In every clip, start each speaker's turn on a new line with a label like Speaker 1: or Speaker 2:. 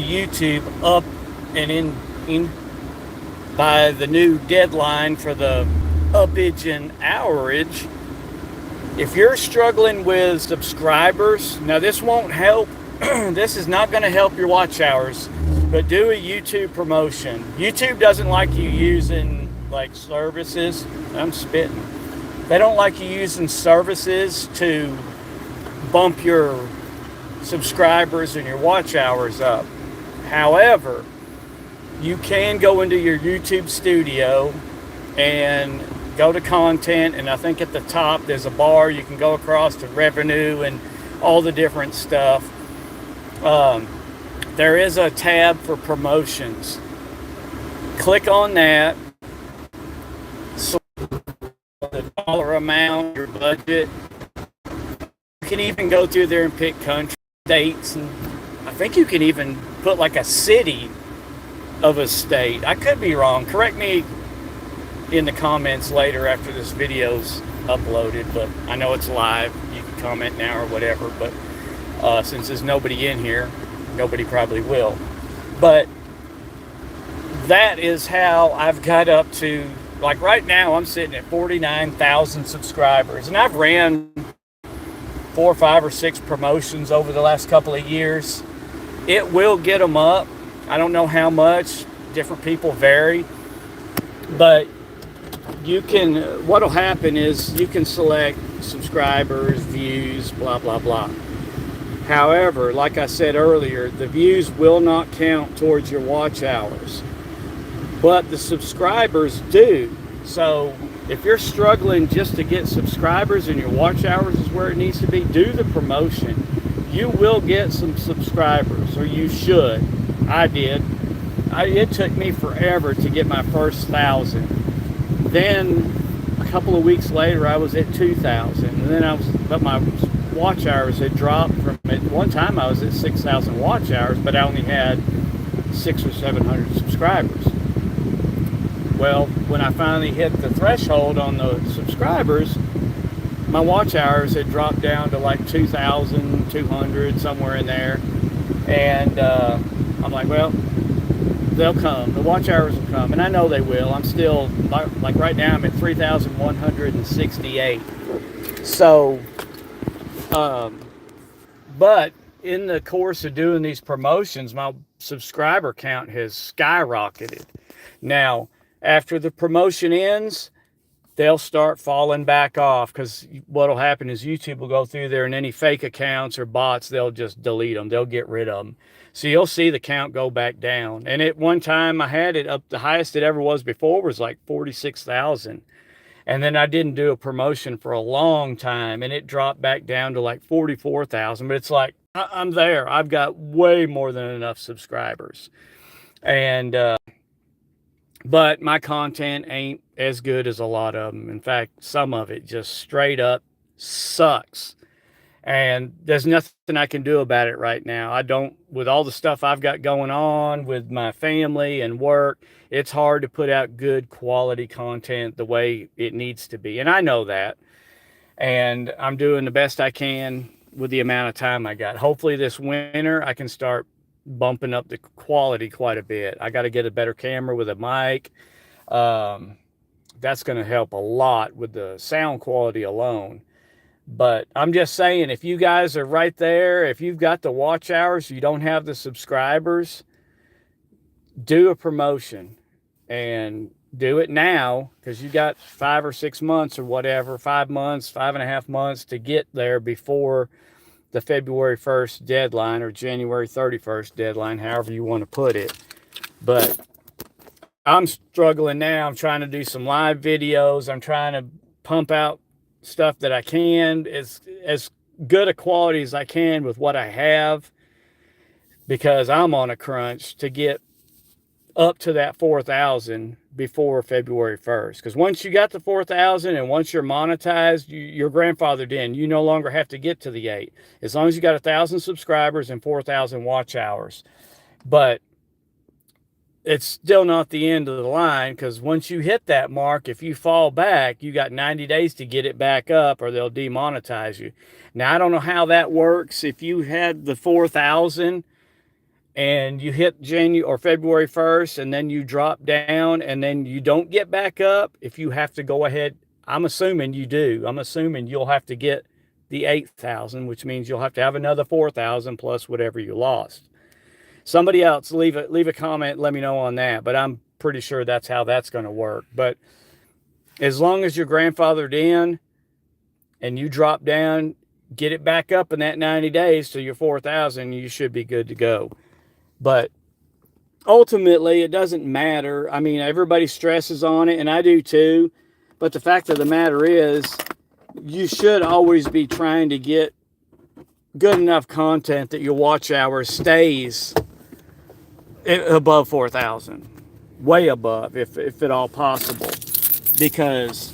Speaker 1: YouTube up and in by the new deadline for the upage and hourage. If you're struggling with subscribers, now this won't help. This is not going to help your watch hours, but do a YouTube promotion. YouTube doesn't like you using like services. I'm spitting. They don't like you using services to bump your subscribers and your watch hours up. However, you can go into your YouTube studio and go to content, and I think at the top there's a bar you can go across to revenue and all the different stuff. There is a tab for promotions. Click on that. Select the dollar amount, your budget. You can even go through there and pick country, states, and I think you can even put like a city of a state. I could be wrong. Correct me in the comments later after this video's uploaded, but I know it's live. You can comment now or whatever, but since there's nobody in here, nobody probably will. But that is how I've got up to, like right now I'm sitting at 49,000 subscribers, and I've ran 4, 5, or 6 promotions over the last couple of years. It will get them up. I don't know how much. Different people vary. But you can, what'll happen is you can select subscribers, views, blah, blah, blah. However, like I said earlier, the views will not count towards your watch hours. But the subscribers do. So if you're struggling just to get subscribers and your watch hours is where it needs to be, do the promotion. You will get some subscribers, or you should. I did. It took me forever to get my first 1,000. Then a couple of weeks later, I was at 2,000, and then but my watch hours had dropped from. At one time, I was at 6,000 watch hours, but I only had 600 or 700 subscribers. Well, when I finally hit the threshold on the subscribers, my watch hours had dropped down to like 2,200, somewhere in there. And I'm like, well, they'll come. The watch hours will come. And I know they will. I'm still, like right now, I'm at 3,168. So, but in the course of doing these promotions, my subscriber count has skyrocketed. Now, after the promotion ends, they'll start falling back off, because what'll happen is YouTube will go through there, and any fake accounts or bots, they'll just delete them. They'll get rid of them. So you'll see the count go back down. And at one time I had it up, the highest it ever was before was like 46,000. And then I didn't do a promotion for a long time, and it dropped back down to like 44,000. But it's like, I'm there. I've got way more than enough subscribers. And, but my content ain't as good as a lot of them. In fact, some of it just straight up sucks. And there's nothing I can do about it right now. I don't, with all the stuff I've got going on with my family and work, it's hard to put out good quality content the way it needs to be. And I know that. And I'm doing the best I can with the amount of time I got. Hopefully this winter I can start bumping up the quality quite a bit. I got to get a better camera with a mic. That's going to help a lot with the sound quality alone. But I'm just saying, if you guys are right there, if you've got the watch hours, you don't have the subscribers, do a promotion, and do it now, because you got 5 or 6 months or whatever, 5 months, 5.5 months to get there before the February 1st deadline, or January 31st deadline, however you want to put it. But I'm struggling now. I'm trying to do some live videos. I'm trying to pump out stuff that I can, as good a quality as I can with what I have, because I'm on a crunch to get up to that 4,000 before February 1st. Because once you got the 4,000 and once you're monetized, you're grandfathered in. You no longer have to get to the 8, as long as you got 1,000 subscribers and 4,000 watch hours. But it's still not the end of the line, because once you hit that mark, if you fall back, you got 90 days to get it back up, or they'll demonetize you. Now, I don't know how that works. If you had the 4,000 and you hit January or February 1st, and then you drop down, and then you don't get back up, if you have to go ahead, I'm assuming you do. I'm assuming you'll have to get the 8,000, which means you'll have to have another 4,000 plus whatever you lost. Somebody else leave a comment, let me know on that, but I'm pretty sure that's how that's going to work. But as long as you're grandfathered in and you drop down, get it back up in that 90 days to your 4,000, you should be good to go. But ultimately, it doesn't matter. I mean, everybody stresses on it, and I do too. But the fact of the matter is, you should always be trying to get good enough content that your watch hour stays above 4,000, way above, if at all possible. Because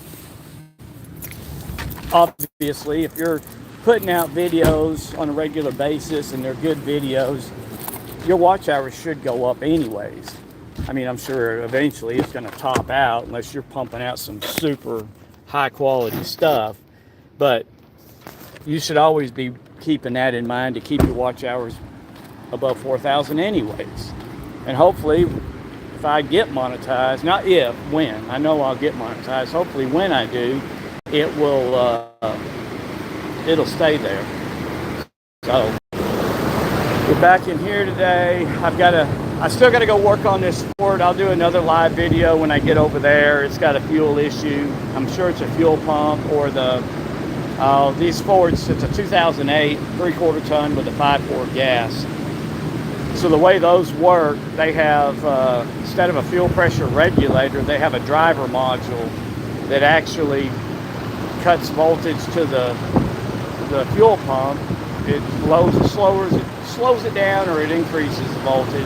Speaker 1: obviously, if you're putting out videos on a regular basis and they're good videos, your watch hours should go up anyways. I mean, I'm sure eventually it's going to top out unless you're pumping out some super high quality stuff. But you should always be keeping that in mind to keep your watch hours above 4,000 anyways. And hopefully, if I get monetized, not if, when, I know I'll get monetized. Hopefully when I do, it'll stay there. So we're back in here today. I still gotta go work on this Ford. I'll do another live video when I get over there. It's got a fuel issue. I'm sure it's a fuel pump or these Fords. It's a 2008 3/4 ton with a 5.4 gas. So the way those work, they have instead of a fuel pressure regulator, they have a driver module that actually cuts voltage to the fuel pump. It slows it down, or it increases the voltage.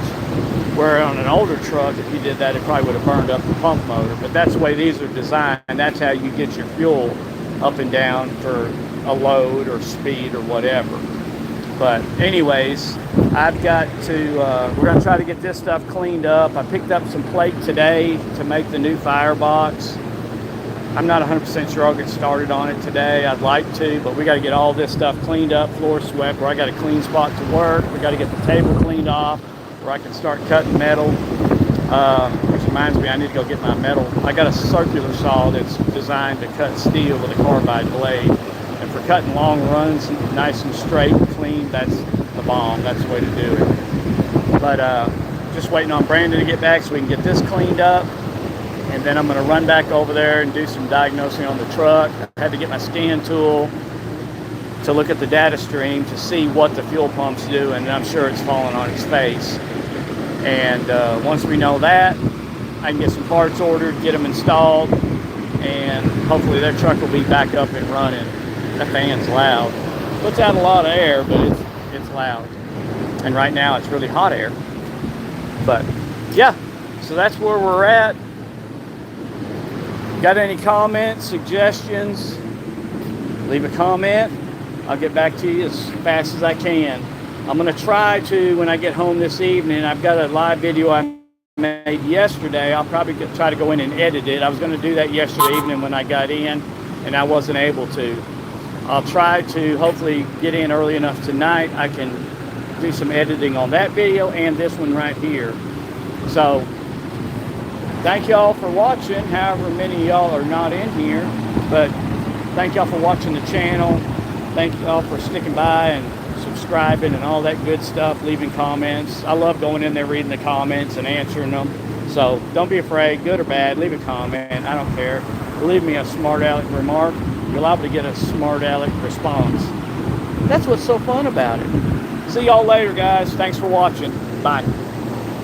Speaker 1: Where on an older truck, if you did that, it probably would have burned up the pump motor. But that's the way these are designed. That's how you get your fuel up and down for a load or speed or whatever. But anyways, I've got to, we're going to try to get this stuff cleaned up. I picked up some plate today to make the new firebox. I'm not 100% sure I'll get started on it today. I'd like to, but we got to get all this stuff cleaned up, floor swept, where I got a clean spot to work. We got to get the table cleaned off where I can start cutting metal. Which reminds me, I need to go get my metal. I got a circular saw that's designed to cut steel with a carbide blade. And for cutting long runs, nice and straight and clean, that's the bomb. That's the way to do it. But just waiting on Brandon to get back so we can get this cleaned up. And then I'm going to run back over there and do some diagnosing on the truck. I had to get my scan tool to look at the data stream to see what the fuel pump's doing, and I'm sure it's falling on its face. And once we know that, I can get some parts ordered, get them installed, and hopefully their truck will be back up and running. That fan's loud. Puts out a lot of air, but it's loud. And right now it's really hot air. But yeah, so that's where we're at. Got any comments, suggestions? Leave a comment. I'll get back to you as fast as I can. I'm going to try to, when I get home this evening, I've got a live video I made yesterday. I'll probably try to go in and edit it. I was going to do that yesterday evening when I got in, and I wasn't able to. I'll try to hopefully get in early enough tonight. I can do some editing on that video and this one right here. So thank y'all for watching, however many of y'all are not in here. But thank y'all for watching the channel. Thank y'all for sticking by and subscribing and all that good stuff, leaving comments. I love going in there, reading the comments and answering them. So don't be afraid, good or bad, leave a comment. I don't care. Leave me a smart aleck remark. You're liable to get a smart aleck response. That's what's so fun about it. See y'all later, guys. Thanks for watching. Bye.